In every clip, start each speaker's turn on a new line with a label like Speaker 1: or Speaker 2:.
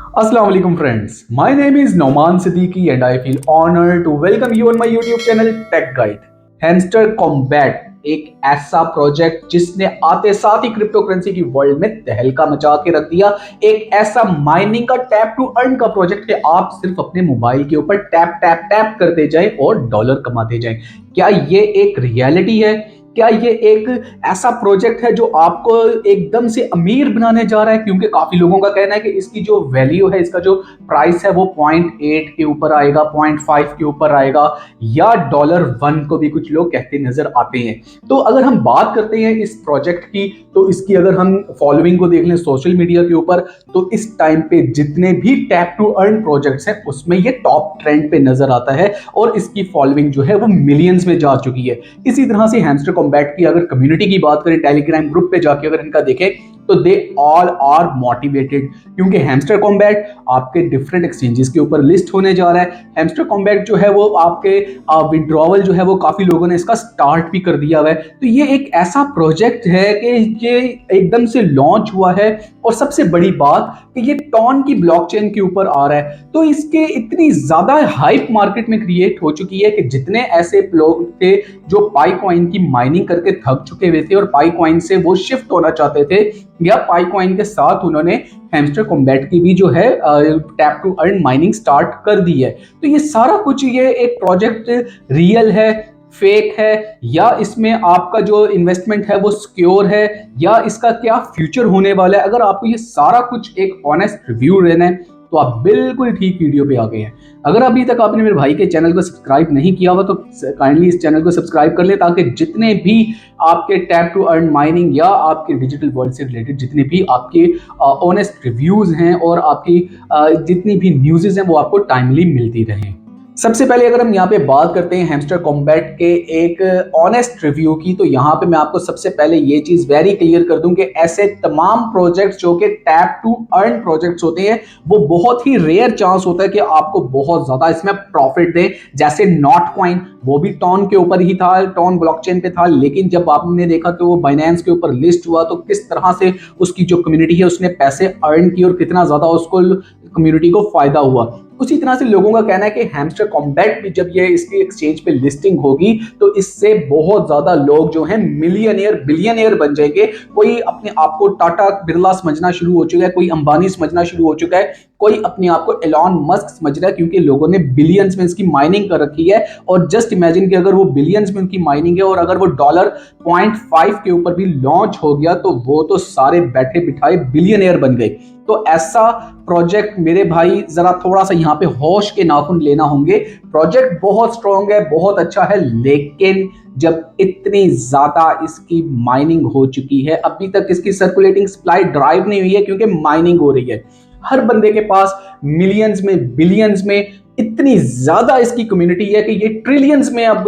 Speaker 1: Assalamu alaikum friends. My name is Nauman Siddiqui and I feel honored to welcome you on my YouTube channel Tech Guide. Hamster Combat एक ऐसा project जिसने आते साथ ही crypto currency की world में तहलका मचा के रख दिया। एक ऐसा माइनिंग का टैप टू अर्न का प्रोजेक्ट है, आप सिर्फ अपने मोबाइल के ऊपर टैप टैप टैप करते जाएं और डॉलर कमाते जाएं। क्या ये एक रियलिटी है? क्या ये एक ऐसा प्रोजेक्ट है जो आपको एकदम से अमीर बनाने जा रहा है? क्योंकि काफी लोगों का कहना है कि इसकी जो वैल्यू है, इसका जो प्राइस है वो 0.8 के ऊपर आएगा, 0.5 के ऊपर आएगा या $1 को भी कुछ लोग कहते नजर आते हैं। तो अगर हम बात करते हैं इस प्रोजेक्ट की, तो इसकी अगर हम फॉलोइंग को देख लें सोशल मीडिया के ऊपर, तो इस टाइम पे जितने भी टैप टू अर्न प्रोजेक्ट्स हैं उसमें ये टॉप ट्रेंड पे नजर आता है और इसकी फॉलोइंग जो है वो मिलियंस में जा चुकी है। इसी तरह से हैमस्टर कॉम्बैट की अगर कम्युनिटी की बात करें, टेलीग्राम ग्रुप पे जाके अगर इनका देखें तो दे ऑल आर मोटिवेटेड, क्योंकि हैमस्टर कॉम्बैट आपके डिफरेंट एक्सचेंजेस के ऊपर लिस्ट होने जा रहा है। हैमस्टर कॉम्बैट जो है वो आपके विड्रॉवल जो है वो काफी लोगों ने इसका स्टार्ट भी कर दिया हुआ है। तो ये एक ऐसा प्रोजेक्ट है कि ये एकदम से लॉन्च हुआ है और सबसे बड़ी बात कि ये टॉन की ब्लॉकचेन के ऊपर आ रहा है। तो इसके इतनी ज्यादा हाइप मार्केट में क्रिएट हो चुकी है कि जितने ऐसे लोग थे जो पाई कॉइन की माइनिंग करके थक चुके हुए थे और पाई कॉइन से वो शिफ्ट होना चाहते थे, या पाई कॉइन के साथ उन्होंने हैमस्टर कॉम्बैट की भी जो है tap to earn mining start कर दी है। तो ये सारा कुछ, ये एक प्रोजेक्ट रियल है, फेक है, या इसमें आपका जो इन्वेस्टमेंट है वो सिक्योर है, या इसका क्या फ्यूचर होने वाला है? अगर आपको ये सारा कुछ एक ऑनेस्ट रिव्यू लेना है तो आप बिल्कुल ठीक वीडियो पे आ गए हैं। अगर अभी तक आपने मेरे भाई के चैनल को सब्सक्राइब नहीं किया हुआ तो काइंडली इस चैनल को सब्सक्राइब कर ले, ताकि जितने भी आपके टैप टू अर्न माइनिंग या आपके डिजिटल वर्ल्ड से रिलेटेड जितने भी आपके ऑनेस्ट रिव्यूज हैं और आपकी जितनी भी न्यूज़ हैं वो आपको टाइमली मिलती रहें। सबसे पहले अगर हम यहाँ पे बात करते हैं हैमस्टर कॉम्बैट के एक ऑनेस्ट रिव्यू की, तो यहाँ पे मैं आपको सबसे पहले ये चीज वेरी क्लियर कर दूं कि ऐसे तमाम प्रोजेक्ट्स जो कि टैप टू अर्न प्रोजेक्ट्स होते हैं वो बहुत ही रेयर चांस होता है कि आपको बहुत ज्यादा इसमें प्रॉफिट दे। जैसे नॉट कॉइन, वो भी टॉन के ऊपर ही था, टॉन ब्लॉकचेन पे था, लेकिन जब आपने देखा कि वो बाइनेंस के ऊपर लिस्ट हुआ तो किस तरह से उसकी जो कम्युनिटी है उसने पैसे अर्न किए और कितना ज्यादा उसको कम्युनिटी को फायदा हुआ। उसी तरह से लोगों का कहना है कि हैमस्टर कॉम्बैट भी जब ये इसकी एक्सचेंज पे लिस्टिंग होगी तो इससे बहुत ज्यादा लोग जो हैं मिलियनियर बिलियनियर बन जाएंगे। कोई अपने आप को टाटा बिरला समझना शुरू हो चुका है, कोई अंबानी समझना शुरू हो चुका है, कोई अपने आप को एलॉन मस्क समझ रहा है, क्योंकि लोगों ने बिलियंस में इसकी माइनिंग कर रखी है। और जस्ट इमेजिन कि अगर वो बिलियंस में उनकी माइनिंग है और अगर वो $0.5 के ऊपर भी लॉन्च हो गया तो वो तो सारे बैठे बिठाए बिलियनियर बन गए। तो ऐसा प्रोजेक्ट मेरे भाई जरा थोड़ा सा यहाँ पे होश के नाखून लेना होंगे। प्रोजेक्ट बहुत स्ट्रॉन्ग है, बहुत अच्छा है, लेकिन जब इतनी ज्यादा इसकी माइनिंग हो चुकी है, अभी तक इसकी सर्कुलेटिंग सप्लाई ड्राइव नहीं हुई है क्योंकि माइनिंग हो रही है। हर बंदे के पास मिलियंस में बिलियंस में इतनी ज्यादा इसकी कम्युनिटी है कि ये ट्रिलियंस में अब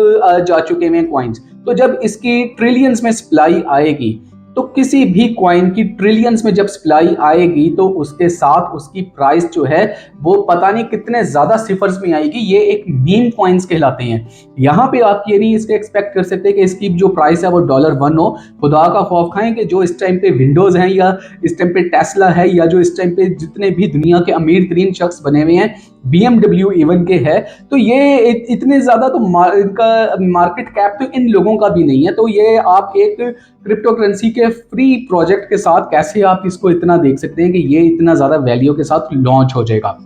Speaker 1: जा चुके हैं कॉइन्स। तो जब इसकी ट्रिलियंस में सप्लाई आएगी तो किसी भी कॉइन की ट्रिलियंस में जब सप्लाई आएगी तो उसके साथ उसकी प्राइस जो है वो पता नहीं कितने ज्यादा सिफर्स में आएगी। ये एक मीम कॉइन्स कहलाते हैं। यहाँ पे आप ये नहीं इसके एक्सपेक्ट कर सकते कि इसकी जो प्राइस है वो $1 हो। खुदा का खौफ खाएं कि जो इस टाइम पे विंडोज हैं या इस टाइम पे टेस्ला है या जो इस टाइम पे जितने भी दुनिया के अमीर तरीन शख्स बने हुए हैं, BMW इवन के है, तो ये इतने ज्यादा तो इनका मार्केट कैप तो इन लोगों का भी नहीं है। तो ये आप एक क्रिप्टो करेंसी के फ्री प्रोजेक्ट के साथ कैसे आप इसको इतना देख सकते हैं कि ये इतना ज्यादा वैल्यू के साथ लॉन्च हो जाएगा?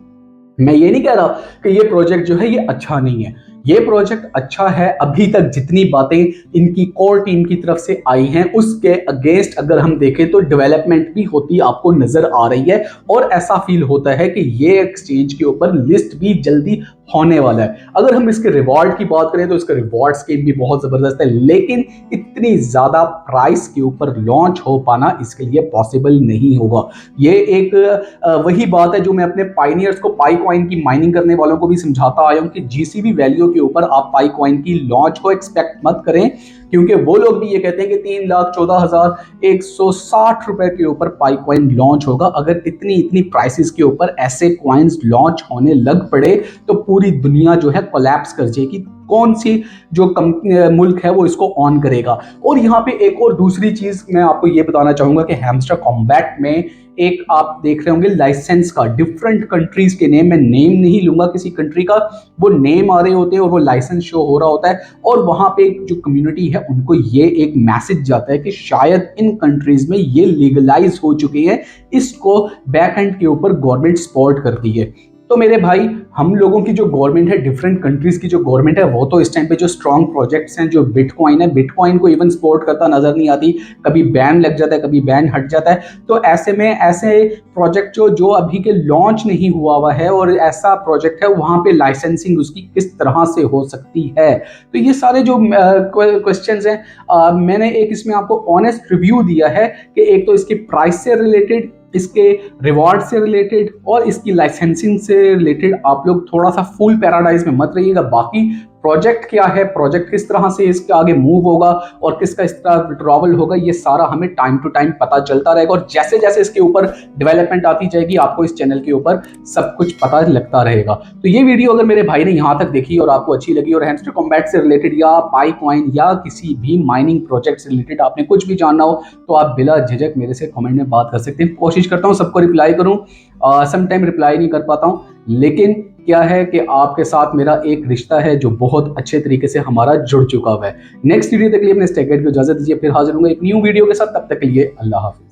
Speaker 1: मैं ये नहीं कह रहा कि ये प्रोजेक्ट जो है ये अच्छा नहीं है, ये प्रोजेक्ट अच्छा है। अभी तक जितनी बातें इनकी कोर टीम की तरफ से आई हैं उसके अगेंस्ट अगर हम देखें तो डेवलपमेंट भी होती आपको नजर आ रही है और ऐसा फील होता है कि ये एक्सचेंज के ऊपर लिस्ट भी जल्दी होने वाला है। अगर हम इसके रिवॉर्ड की बात करें तो इसका रिवॉर्ड स्कीम भी बहुत जबरदस्त है, लेकिन इतनी ज्यादा प्राइस के ऊपर लॉन्च हो पाना इसके लिए पॉसिबल नहीं होगा। ये एक वही बात है जो मैं अपने पाइनियर्स को, पाई कॉइन की माइनिंग करने वालों को भी समझाता आया हूं कि जीसीबी वैल्यू के ऊपर आप पाई कॉइन की लॉन्च को एक्सपेक्ट मत करें, क्योंकि वो लोग भी ये कहते हैं कि 3,14,160 रुपए के ऊपर पाई कॉइन लॉन्च होगा। अगर इतनी प्राइसेस के ऊपर ऐसे कॉइन्स लॉन्च होने लग पड़े तो पूरी दुनिया जो है कोलैप्स कर जाएगी। कौन सी जो मुल्क है वो इसको ऑन करेगा? और यहाँ पे एक और दूसरी चीज मैं आपको ये बताना चाहूंगा कि हैमस्टर कॉम्बैट में एक आप देख रहे होंगे लाइसेंस का, डिफरेंट कंट्रीज के नेम, मैं नेम नहीं लूंगा किसी कंट्री का, वो नेम आ रहे होते हैं और वो लाइसेंस शो हो रहा होता है, और वहां पे जो कम्युनिटी है उनको ये एक मैसेज जाता है कि शायद इन कंट्रीज में ये लीगलाइज हो चुके हैं, इसको बैक एंड के ऊपर गवर्नमेंट सपोर्ट करती है। तो मेरे भाई, हम लोगों की जो गवर्नमेंट है, डिफरेंट कंट्रीज की जो गवर्नमेंट है, वो तो इस टाइम पे जो स्ट्रॉन्ग प्रोजेक्ट्स हैं, जो बिटकॉइन है, बिटकॉइन को इवन सपोर्ट करता नजर नहीं आती, कभी बैन लग जाता है, कभी बैन हट जाता है। तो ऐसे में ऐसे प्रोजेक्ट जो अभी के लॉन्च नहीं हुआ है और ऐसा प्रोजेक्ट है, वहां पे लाइसेंसिंग उसकी किस तरह से हो सकती है। तो ये सारे जो क्वेश्चंस हैं, मैंने एक इसमें आपको ऑनेस्ट रिव्यू दिया है कि एक तो इसकी प्राइस से रिलेटेड, इसके रिवॉर्ड से रिलेटेड और इसकी लाइसेंसिंग से रिलेटेड आप लोग थोड़ा सा फुल पैराडाइज में मत रहिएगा। बाकी प्रोजेक्ट क्या है, प्रोजेक्ट किस तरह से इसके आगे मूव होगा और किसका इस तरह विड्रॉवल होगा, ये सारा हमें टाइम टू टाइम पता चलता रहेगा, और जैसे जैसे इसके ऊपर डेवलपमेंट आती जाएगी आपको इस चैनल के ऊपर सब कुछ पता लगता रहेगा। तो ये वीडियो अगर मेरे भाई ने यहाँ तक देखी और आपको अच्छी लगी और हैमस्टर कॉम्बैट से रिलेटेड या पाईकॉइन या किसी भी माइनिंग प्रोजेक्ट से रिलेटेड आपने कुछ भी जानना हो, तो आप बिला झिझक मेरे से कमेंट में बात कर सकते हैं। कोशिश करता हूँ सबको रिप्लाई करूँ, समटाइम रिप्लाई नहीं कर पाता हूँ, लेकिन क्या है कि आपके साथ मेरा एक रिश्ता है जो बहुत अच्छे तरीके से हमारा जुड़ चुका हुआ है। नेक्स्ट वीडियो तक के लिए अपने स्टेक गाइड को इजाजत दीजिए, फिर हाजिर होंगे एक न्यू वीडियो के साथ। तब तक के लिए अल्लाह हाफिज।